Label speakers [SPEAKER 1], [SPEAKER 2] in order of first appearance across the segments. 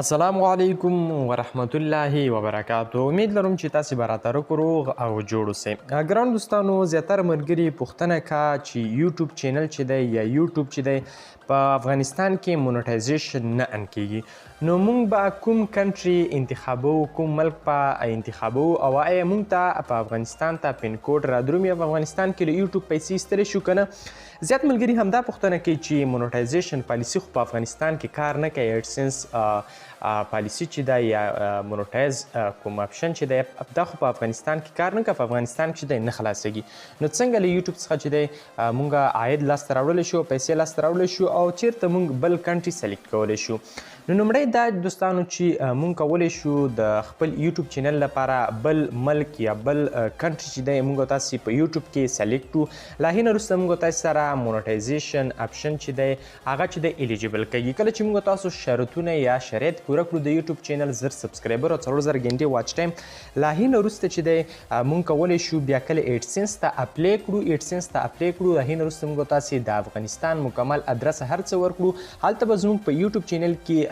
[SPEAKER 1] السلام علیکم ورحمت الله وبرکاتو. امید لرم چې تاسو به راته روغ او جوړ اوسئ. ګران دوستانو، زیاتره ملګري پوښتنه کا چې یوټیوب چینل چې دی یا یوټیوب چې دی په افغانستان کې مونټایزیشن نه ان کیږي، نو موږ به کوم کنټري انتخابو، کوم ملک په انتخابو او آیا موږ ته په افغانستان ته پین کوډ را درومي په افغانستان کې له یوټیوب پیسې ایستلی شو که نه؟ زیات ملګري همدا پوښتنه کوي چې مونټایزیشن پالیسي خو په افغانستان کې کار نه کوي. ایډسنس پالیسي چې ده یا مونټایز کوم اپشن چې دی دا خو په افغانستان کې کار نه کوي، په افغانستان کې چې دی نه خلاصیږي. نو څنګه له یوټیوب څخه چې دی مونږ عاید لاسته راوړلی شو، پیسې لاسته راوړلی شو او چیرته مونږ بل کنټري سلیکټ کولی شو؟ نو لومړی دا دوستانو چې مونږ کولی شو د خپل یوټیوب چینل لپاره بل ملک یا بل کنټري چې دی مونږ تاسې په یوټیوب کې سلیکټ کړو. له هغې نه وروسته مونږ تاسې سره مونټایزیشن اپشن چې دی هغه چې دی الیجیبل کوي. کله چې مونږ تاسو شرطونه یا شرایط پوره کړو د یوټیوب چینل 1000 سبسکرایبر او 4000 غنټې واچ ټایم، له هغې نه وروسته چې دی مونږ کولی شو بیا کله ایډسنس ته اپلای کړو. ایډسنس ته اپلای کړو، له هغې نه وروسته مونږ تاسې د افغانستان مکمل ادرس هر څه ورکړو. هلته به زموږ په یوټیوب چینل کې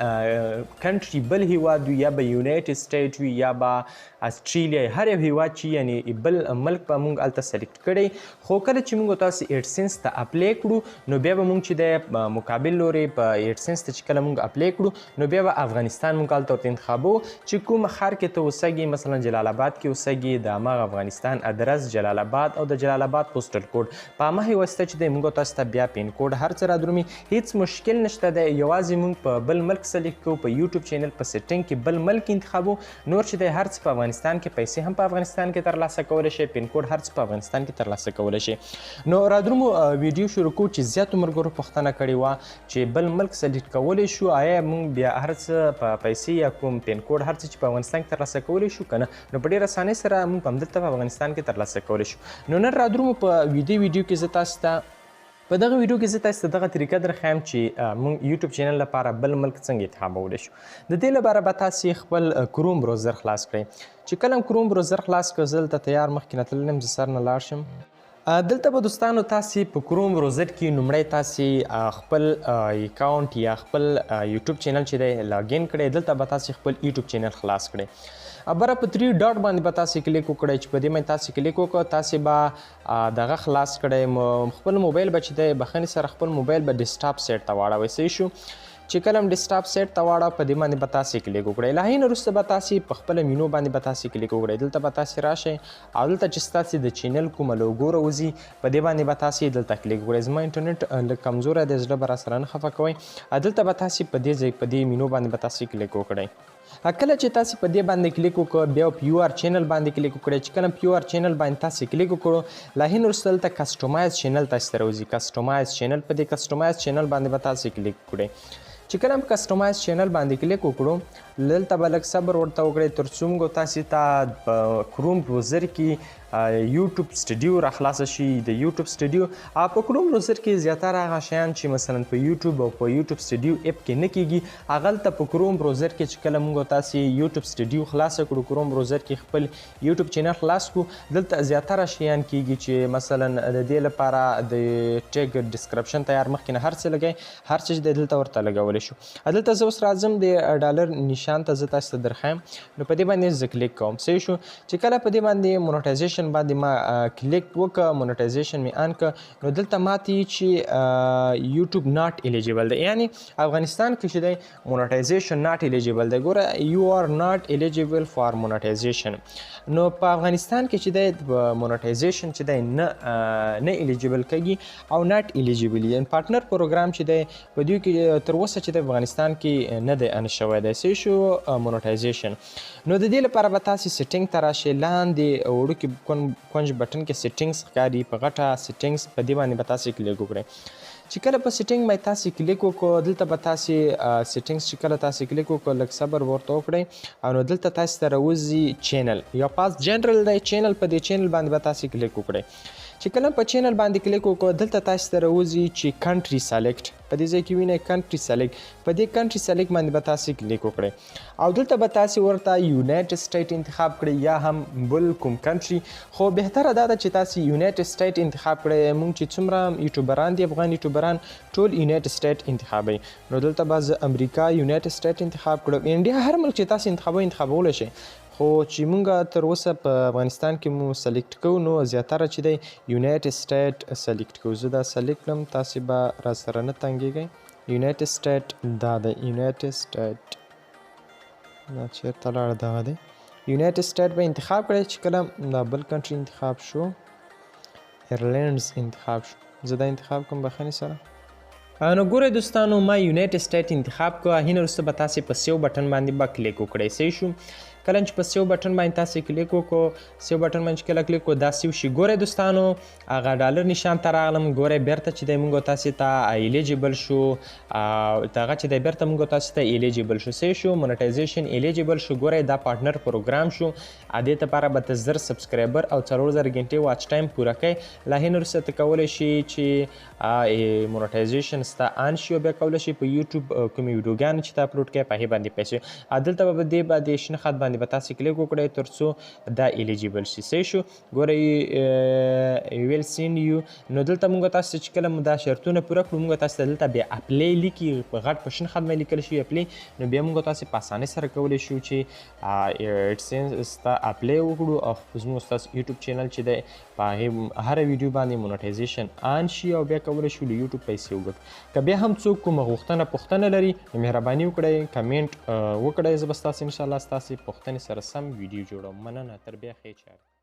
[SPEAKER 1] کنټري بل هیواد وي یا به یونایټډ سټیټ وي یا به استرالیا، هر یو هیواد چې یعنی بل ملک به مونږ هلته سلیکټ کړی. خو کله چې مونږ تاسې ایډسنس ته اپلای کړو نو بیا به مونږ چې دی مقابل لورې په ایډسنس ته چې کله مونږ اپلای کړو نو بیا به افغانستان مونږ هلته ورته انتخابو چې کوم ښار کې ته اوسږي، مثلا جلال آباد کې اوسږي، د هماغه افغانستان ادرس جلال آباد او د جلال آباد پوسټل کوډ په هماغې واسطه چې دی مونږ تاسو ته بیا پین کوډ هر څه را درومي. هیڅ مشکل نشته دی، یوازې مونږ په بل ملک سلیکټ کوو، په یوټیوب چینل په سیټینګ کې بل ملک انتخابو، نور چې دی هر څه په افغانستان کې، پیسې هم په افغانستان کې ترلاسه کولی شي، پین کوډ هر څه په افغانستان کې ترلاسه کولی شي. نو را درومو ویډیو شروع کوو چې زیاتو ملګرو پوښتنه کړې وه چې بل ملک سلیکټ کولی شو، آیا موږ بیا هر څه په پیسې یا کوم پین کوډ هر څه چې په افغانستان کې ترلاسه کولی شو که نه؟ نو په ډېره اسانۍ سره موږ په همدلته په افغانستان کې ترلاسه کولی شو. نو نن را درومو په ویډیو کې زه تاسو ته په دغه ویډیو کې زه تاسو ته دغه طریقه درښیم چې موږ یوټیوب چینل لپاره بل ملک څنګه انتخابولی شو. د دې لپاره به تاسې خپل کروم بروزر خلاص کړئ. چې کله کروم بروزر خلاص کړئ، زه دلته تیار مخکې نه تللی یم، زه سر نه لاړ شم. دلته به دوستانو تاسې په کروم بروزر کې لومړی تاسې خپل اکاونټ یا خپل یوټیوب چینل چې دی لاګین کړئ. دلته به تاسې خپل یوټیوب چینل خلاص کړئ. بره په 3 ډاټ باندې به تاسې کلیک وکړئ. چې په دې باندې تاسې کلیک وکړه، تاسې به دغه خلاص کړئ. خپل موبایل به چې دی بخښنې سره خپل موبایل به ډیسکټاپ سیټ ته واړوئ. صحیح شو؟ چې کله هم ډیسکټاپ سیټ ته واړه، په دې باندې به تاسې کلیک وکړئ. له هغې نه وروسته به تاسې په خپله مینو باندې به تاسې کلیک وکړئ. دلته به تاسې راشئ او دلته چې ستاسې د چینل کومه لوګو راوځي په دې باندې به تاسې دلته کلیک وکړئ. زما انټرنیټ لږ کمزوری دی، زړه به راسره نه خفه کوئ. دلته به تاسې په دې ځای په دې مینو باندې به تاسې کلیک وکړئ. کله چې تاسې په دې باندې کلیک وکړو، بیا په یو آر چینل باندې کلیک وکړئ. چې کله په یو آر چینل باندې تاسې کلیک وکړو، له هغې نه وروسته دلته کسټومایز چینل تاسې ته راوځي. کسټومایز چینل، په دې کسټومایز چینل باندې به تاسې کلیک وکړئ. چې کله هم کسټومایز چینل باندې کلیک وکړو، دلته به لږ صبر ورته وکړئ تر څو موږ تاسې ته په کروم بروزر کې یوټیوب سټوډیو را خلاصه شي. د یوټیوب سټوډیو په کروم بروزر کې زیاتره هغه شیان چې مثلا په یوټیوب او په یوټیوب سټوډیو اپ کې نه کیږي، هغه هلته په کروم بروزر کې چې کله موږ تاسې یوټیوب سټوډیو خلاصه کړو، کروم بروزر کې خپل یوټیوب چینل خلاص کړو، دلته زیاتره شیان کیږي چې مثلا د دې لپاره د ټیګ ډسکرپشن تیار مخکې نه هر څه لګئ، هر څه چې دلته ورته لګولی شو. دلته زه اوس راځم د ډالر نشان ته زه تاسو ته درښیم. نو په دې باندې زه کلیک کوم. صحیح شو؟ چې کله په دې باندې مونټایزیشن باندې ما کلیک وکړه، مونټایزیشن مې آن کړه، نو دلته ماته چې یوټیوب ناٹ الیجیبل دی، یعنی افغانستان کې چې دی مونټایزیشن ناٹ الیجیبل دی. ګوره یو آر ناٹ الیجیبل فار مونټایزیشن. نو په افغانستان کې چې دی مونټایزیشن چې دی نه الیجیبل کېږي او ناٹ الیجیبل، یعنی پارټنر پروګرام چې دی په دې کې تر اوسه چې د افغانستان کې نه دی ان شوی دی. صحیح شو؟ مونټایزیشن. نو د دې لپاره به تاسې سیټینګ ته راشئ. لاندې وړوکي کونج بټن کې سیټینګز ښکاري، په غټه سیټینګز په دې باندې به تاسې کلیک وکړئ. چې کله په سیټینګ باندې تاسې کلیک وکړو، دلته به تاسې سیټینګز چې کله تاسې کلیک وکړو لږ صبر ورته وکړئ او نو دلته تاسې ته راوځي چینل یا پاس جنرال دی چینل. په دې چینل باندې به تاسې کلیک وکړئ. چې کله په چینل باندې کلیک وکړو دلته تاسو ته راوځي چې کنټري سلیکټ په دې ځای کې وینئ کنټري سلیکټ په دې کنټري سلیکټ باندې به تاسو کلیک وکړئ او دلته به تاسو ورته یونایټډ سټیټ انتخاب کړئ یا هم بل کوم کنټري خو بهتره دا ده چې تاسو یونایټډ سټیټ انتخاب کړئ موږ چې څومره یوټیوبران دي افغان یوټیوبران ټول یونایټډ سټیټ انتخابوي نو دلته به زه امریکا یونایټډ سټیټ انتخاب کړم انډیا هر ملک چې تاسو انتخابولی شئ خو چې مونږ تر اوسه په افغانستان کې مو سلیکټ کوو نو زیاتره چې دی یونایټډ سټیټ سلیکټ کوو زه دا سلیکټ کړم تاسې به راسره نه تنګېږئ یونایټډ سټیټ دا دی یونایټډ سټیټ دا چېرته لاړه دغه دی یونایټډ سټیټ به انتخاب کړئ چې کله دا بل کنټري انتخاب شو ایرلینډز انتخاب شو زه دا انتخاب کوم بخښنې سره نو ګورئ دوستانو ما یونایټډ سټیټ انتخاب کړه هینه وروسته به تاسې په سیو بټن باندې به کلیک وکړئ صحیح شو کله چې په سیو بټن باندې تاسې کلیک وکړو سیو بټن باندې چې کله کلیک وکړو دا سیو شي ګورئ دوستانو هغه ډالر نشان ته راغلم ګورئ بیرته چې دی موږ تاسې ته ایلیجیبل شو دغه چې دی بیرته موږ تاسې ته ایلیجیبل شو صحیح شو مونټایزیشن ایلیجیبل شو ګورئ دا پارټنر پروګرام شو دې دپاره به ته 1000 سبسکرایبر او 4000 غنټې واچ ټایم پوره کړئ لا هینه وروسته ته کولی شي چې مونټایزیشن ستا آن شي او بیا کولی شي په یوټیوب کومې ویډیوګانې چې ته اپلوډ کوې په هغې باندې پیسې دلته به دې باندې شنه خط باندې به تاسې کلیک وکړئ تر څو دا ایلیجیبل شي صحیح شو ګورئ ویل سین یو نو دلته موږ تاسو ته چې کله مو دا شرطونه پوره کړو موږ تاسو ته دلته بیا اپلی لیکي په غټ په شین خط باندې لیکل شوي اپلی نو بیا موږ تاسې په اسانۍ سره کولی شو چې ایډسنس ستا اپلی وکړو او زموږ ستاسو یوټیوب چینل چې دی په هغې هره ویډیو باندې مونټایزیشن آن شي او بیا کولی شو له یوټیوب پیسې وګټو که بیا هم څوک کومه پوښتنه لري نو مهرباني وکړئ کمنټ وکړئ زه به ستاسې انشاءالله ستاسې پوښتنې سره سم ویډیو جوړوم مننه تر بیا ښې چارې